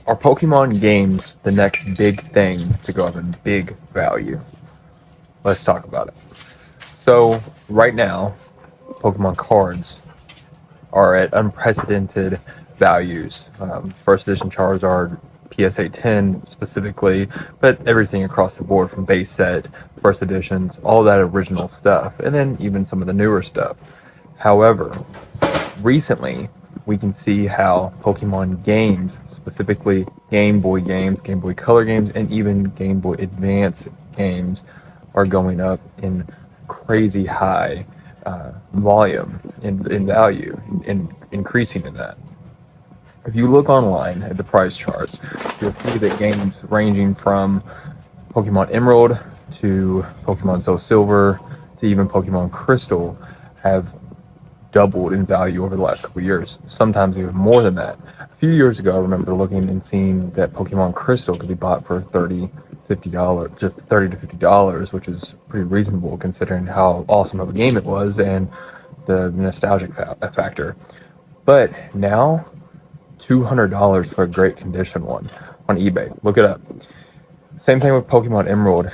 Are Pokemon games the next big thing to go up in big value? Let's talk about it. So, right now, Pokemon cards are at unprecedented values. First edition Charizard, PSA 10 specifically, but everything across the board from base set, first editions, all that original stuff, and then even some of the newer stuff. However, recently we can see how Pokemon games, specifically Game Boy games, Game Boy Color games, and even Game Boy Advance games, are going up in crazy high volume in value, and increasing in that. If you look online at the price charts, you'll see that games ranging from Pokemon Emerald to Pokemon Soul Silver to even Pokemon Crystal have doubled in value over the last couple of years, sometimes even more than that. A few years ago, I remember looking and seeing that Pokemon Crystal could be bought for $30 to $50, which is pretty reasonable considering how awesome of a game it was and the nostalgic factor. But now, $200 for a great condition one on eBay. Look it up. Same thing with Pokemon Emerald.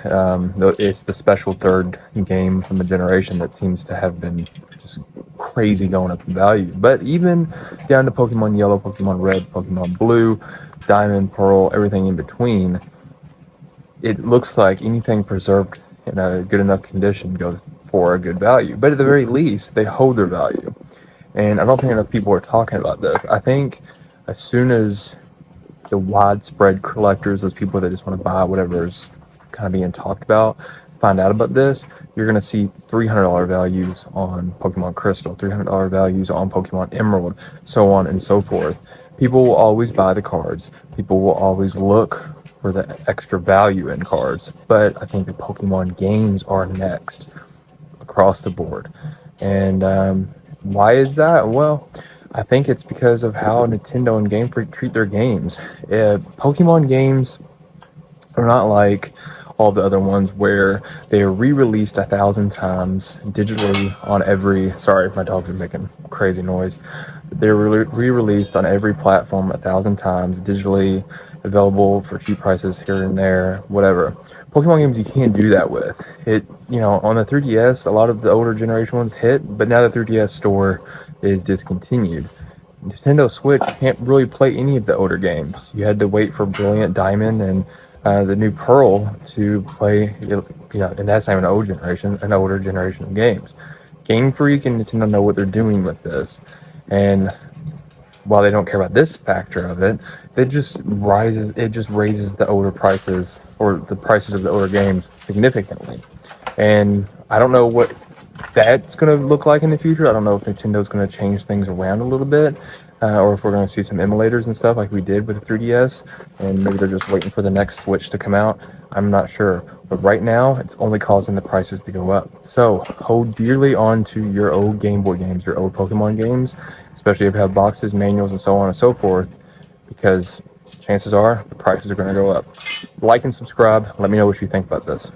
It's the special third game from the generation that seems to have been just crazy going up in value. But even down to Pokemon Yellow, Pokemon Red, Pokemon Blue, Diamond, Pearl, everything in between, it looks like anything preserved in a good enough condition goes for a good value. But at the very least, they hold their value. And I don't think enough people are talking about this. I think as soon as the widespread collectors, those people that just want to buy whatever is kind of being talked about, find out about this, you're going to see $300 values on Pokemon Crystal, $300 values on Pokemon Emerald, so on and so forth. People will always buy the cards. People will always look for the extra value in cards. But I think the Pokemon games are next across the board. And why is that? Well, I think it's because of how Nintendo and Game Freak treat their games. Pokemon games are not like all the other ones where they are re-released 1,000 times digitally on every... Sorry, my dogs are making crazy noise. They're re-released on every platform 1,000 times, digitally available for cheap prices here and there, whatever. Pokemon games you can't do that with. On the 3DS, a lot of the older generation ones hit, but now the 3DS store is discontinued. Nintendo Switch can't really play any of the older games. You had to wait for Brilliant Diamond and the new Pearl to play, and that's not even an older generation of games. Game Freak and Nintendo know what they're doing with this, and while they don't care about this factor of it, it just raises the older prices, or the prices of the older games, significantly. And I don't know what that's going to look like in the future. I don't know if Nintendo's going to change things around a little bit, or if we're going to see some emulators and stuff like we did with the 3DS, and maybe they're just waiting for the next Switch to come out. I'm not sure. But right now, it's only causing the prices to go up. So hold dearly on to your old Game Boy games, your old Pokemon games, especially if you have boxes, manuals, and so on and so forth, because chances are the prices are going to go up. Like and subscribe. Let me know what you think about this.